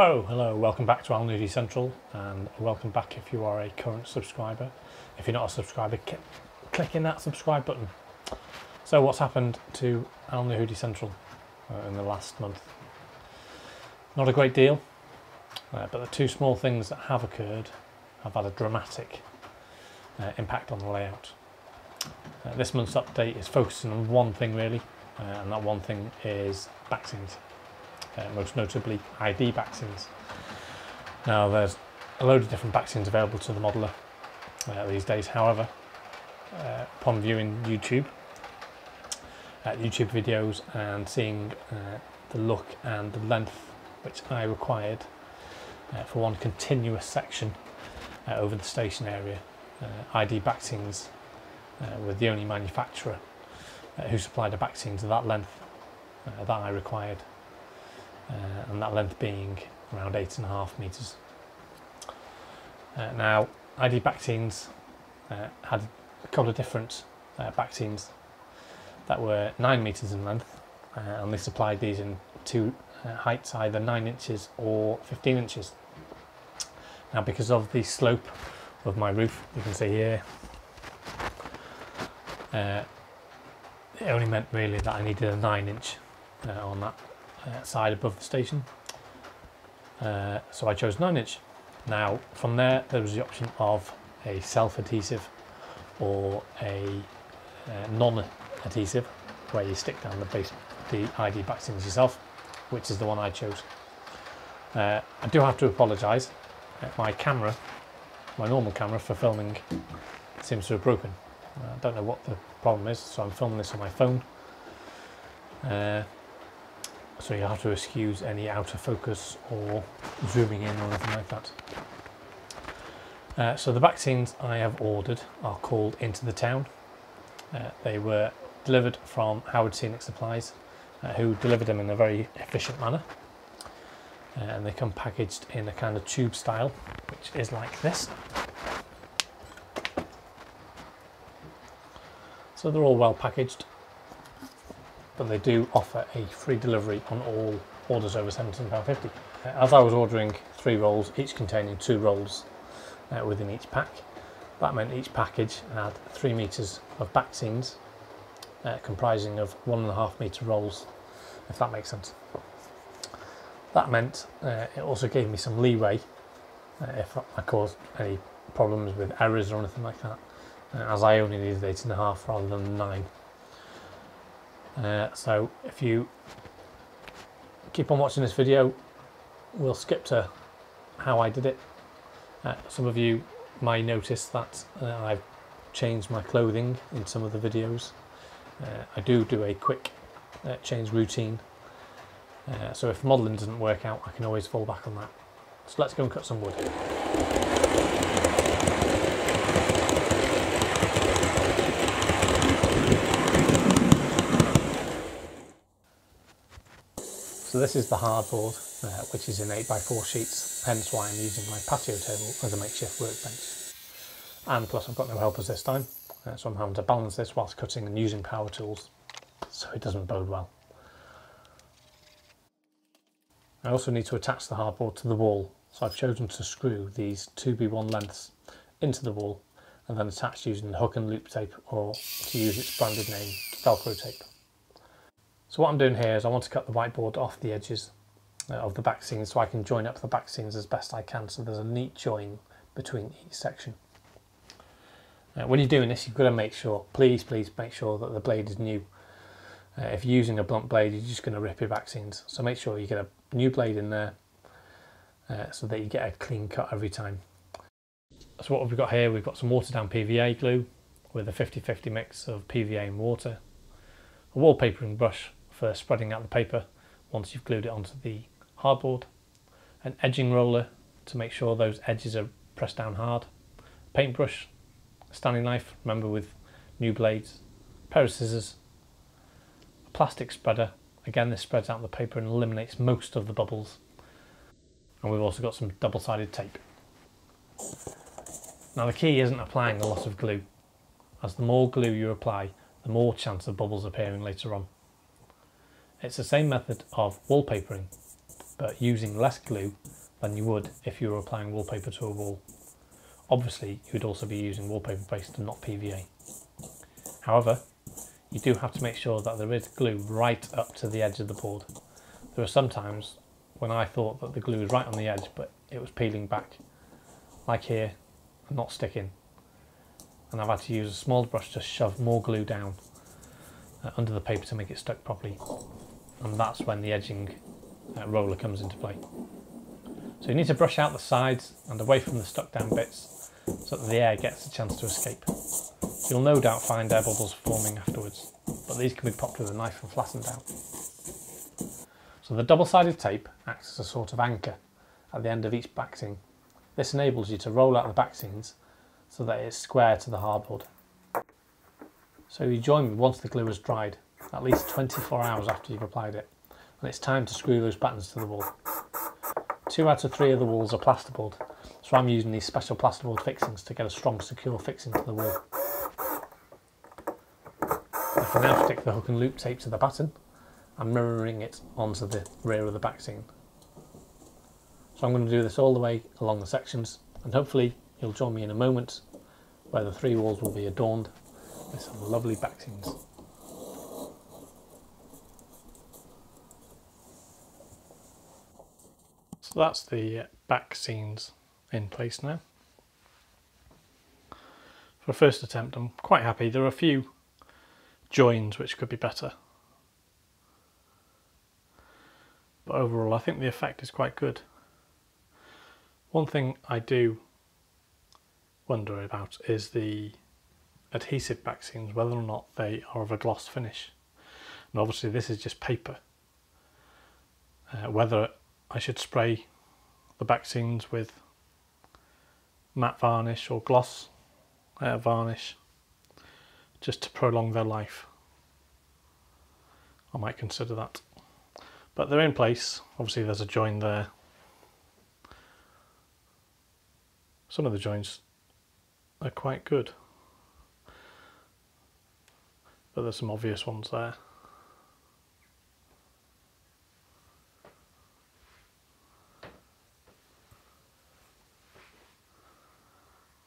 Hello, welcome back to Alnahudy Central, and welcome back if you are a current subscriber. If you're not a subscriber, click in that subscribe button. So what's happened to Alnahudy Central in the last month? Not a great deal, but the two small things that have occurred have had a dramatic impact on the layout. This month's update is focusing on one thing really, and that one thing is Backscenes. Most notably ID Backscenes. Now there's a load of different Backscenes available to the modeler these days. However, upon viewing YouTube videos and seeing the look and the length which I required for one continuous section over the station area, ID Backscenes were the only manufacturer who supplied a Backscenes of that length that I required. And that length being around 8.5 metres. Now, ID Backscenes had a couple of different Backscenes that were 9 metres in length, and they supplied these in two heights, either 9 inches or 15 inches. Now, because of the slope of my roof, you can see here, it only meant really that I needed a 9-inch on that side above the station, so I chose 9-inch. Now from there was the option of a self-adhesive or a non-adhesive, where you stick down the ID Backscenes yourself, which is the one I chose. I do have to apologise, my normal camera for filming seems to have broken. I don't know what the problem is, so I'm filming this on my phone. So you have to excuse any out of focus or zooming in or anything like that. So the Backscenes I have ordered are called Into the Town. They were delivered from Howard Scenic Supplies, who delivered them in a very efficient manner. And they come packaged in a kind of tube style, which is like this. So they're all well packaged, but they do offer a free delivery on all orders over £17.50. As I was ordering 3 rolls, each containing 2 rolls within each pack, that meant each package had 3 metres of Backscenes, comprising of 1.5 metre rolls, if that makes sense. That meant it also gave me some leeway if I caused any problems with errors or anything like that, as I only needed 8.5 rather than 9. So if you keep on watching this video, we'll skip to how I did it. Some of you might notice that I've changed my clothing in some of the videos. I do a quick change routine, so if modelling doesn't work out, I can always fall back on that. So let's go and cut some wood. So this is the hardboard, which is in 8x4 sheets, hence why I'm using my patio table as a makeshift workbench. And plus I've got no helpers this time, so I'm having to balance this whilst cutting and using power tools, so it doesn't bode well. I also need to attach the hardboard to the wall, so I've chosen to screw these 2x1 lengths into the wall and then attach using the hook and loop tape, or to use its branded name, Velcro tape. So what I'm doing here is I want to cut the whiteboard off the edges of the Backscenes so I can join up the Backscenes as best I can, so there's a neat join between each section. When you're doing this, you've got to make sure, please make sure that the blade is new. If you're using a blunt blade, you're just going to rip your Backscenes, so make sure you get a new blade in there so that you get a clean cut every time. So what have we got here? We've got some watered down PVA glue with a 50-50 mix of PVA and water, a wallpapering brush for spreading out the paper once you've glued it onto the hardboard, an edging roller to make sure those edges are pressed down hard, paintbrush, a Stanley knife, remember with new blades, a pair of scissors, a plastic spreader, again this spreads out the paper and eliminates most of the bubbles, and we've also got some double-sided tape. Now the key isn't applying a lot of glue, as the more glue you apply, the more chance of bubbles appearing later on. It's the same method of wallpapering, but using less glue than you would if you were applying wallpaper to a wall. Obviously, you would also be using wallpaper paste and not PVA. However, you do have to make sure that there is glue right up to the edge of the board. There are some times when I thought that the glue was right on the edge, but it was peeling back, like here, and not sticking. And I've had to use a small brush to shove more glue down under the paper to make it stuck properly. And that's when the edging roller comes into play. So you need to brush out the sides and away from the stuck down bits so that the air gets a chance to escape. You'll no doubt find air bubbles forming afterwards, but these can be popped with a knife and flattened out. So the double-sided tape acts as a sort of anchor at the end of each back seam. This enables you to roll out the back seams so that it's square to the hardboard. So you join me once the glue has dried, at least 24 hours after you've applied it, and it's time to screw those buttons to the wall. 2 out of 3 of the walls are plasterboard, so I'm using these special plasterboard fixings to get a strong, secure fixing to the wall. I can now stick the hook and loop tape to the batten and mirroring it onto the rear of the back seam. So I'm going to do this all the way along the sections, and hopefully you'll join me in a moment where the 3 walls will be adorned with some lovely back seams. So that's the back seams in place now. For a first attempt, I'm quite happy. There are a few joins which could be better, but overall I think the effect is quite good. One thing I do wonder about is the adhesive back seams, whether or not they are of a gloss finish. And obviously this is just paper. Whether I should spray the back seams with matte varnish or gloss varnish just to prolong their life. I might consider that. But they're in place. Obviously there's a join there. Some of the joints are quite good, but there's some obvious ones there.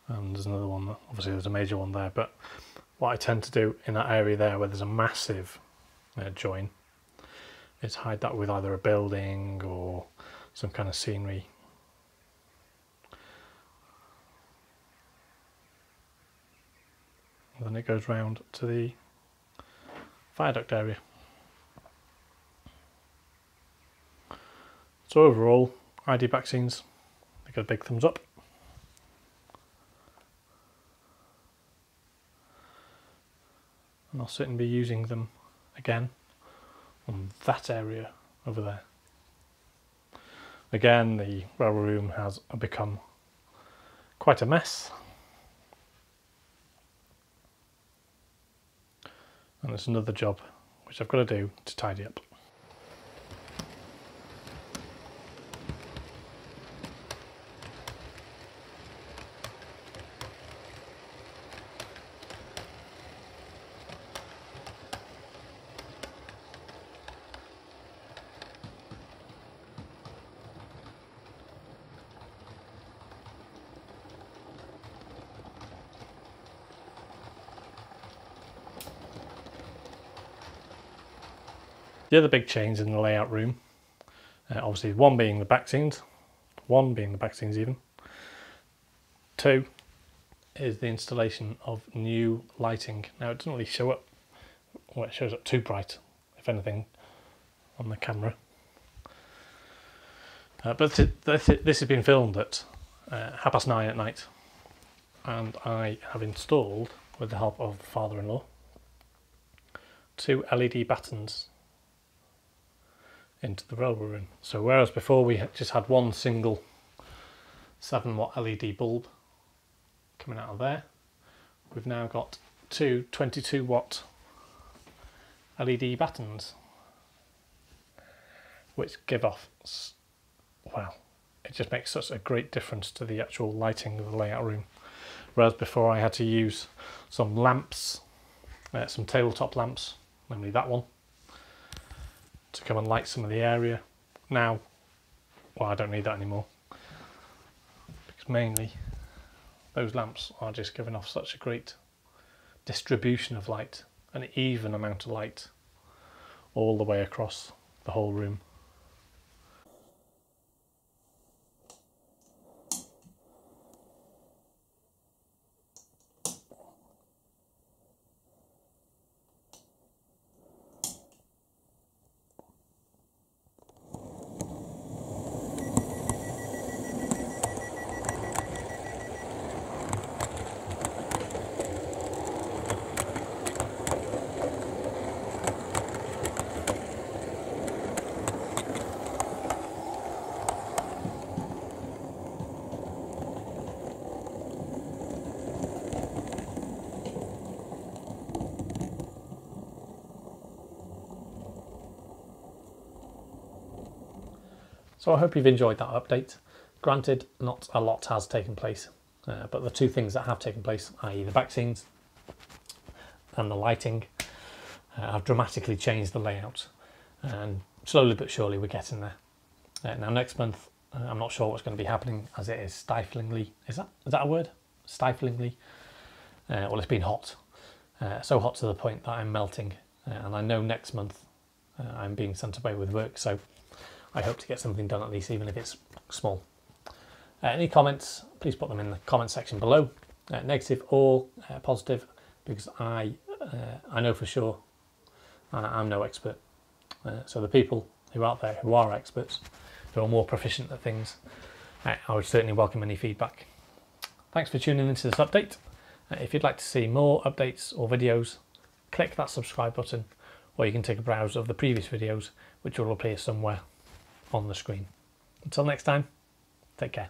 And there's another one, obviously there's a major one there, but what I tend to do in that area there where there's a massive join is hide that with either a building or some kind of scenery. And then it goes round to the viaduct area. So overall, ID Backscenes, they got a big thumbs up. And I'll certainly be using them again on that area over there. Again, the railway room has become quite a mess. And there's another job which I've got to do to tidy up. The other big change in the layout room, obviously one being the back scenes, even. 2 is the installation of new lighting. Now it doesn't really show up, well, it shows up too bright, if anything, on the camera. But this has been filmed at 9:30 at night, and I have installed, with the help of the father-in-law, 2 LED battens into the railway room. So whereas before we just had one single 7-watt LED bulb coming out of there, we've now got 2 22-watt LED battens, which give off, well, it just makes such a great difference to the actual lighting of the layout room. Whereas before I had to use some lamps, some tabletop lamps, namely that one, to come and light some of the area. Now well, I don't need that anymore, because mainly those lamps are just giving off such a great distribution of light, an even amount of light all the way across the whole room. So I hope you've enjoyed that update. Granted, not a lot has taken place, but the two things that have taken place, i.e. the back scenes and the lighting, have dramatically changed the layout, and slowly but surely we're getting there. Now next month, I'm not sure what's going to be happening, as it is stiflingly, is that a word? Stiflingly? Well, it's been hot, so hot to the point that I'm melting, and I know next month I'm being sent away with work, so I hope to get something done at least, even if it's small. Any comments, please put them in the comment section below, negative or positive, because I know for sure I'm no expert. So the people who are out there who are experts, who are more proficient at things, I would certainly welcome any feedback. Thanks for tuning into this update. If you'd like to see more updates or videos, click that subscribe button, or you can take a browse of the previous videos, which will appear somewhere on the screen. Until next time, take care.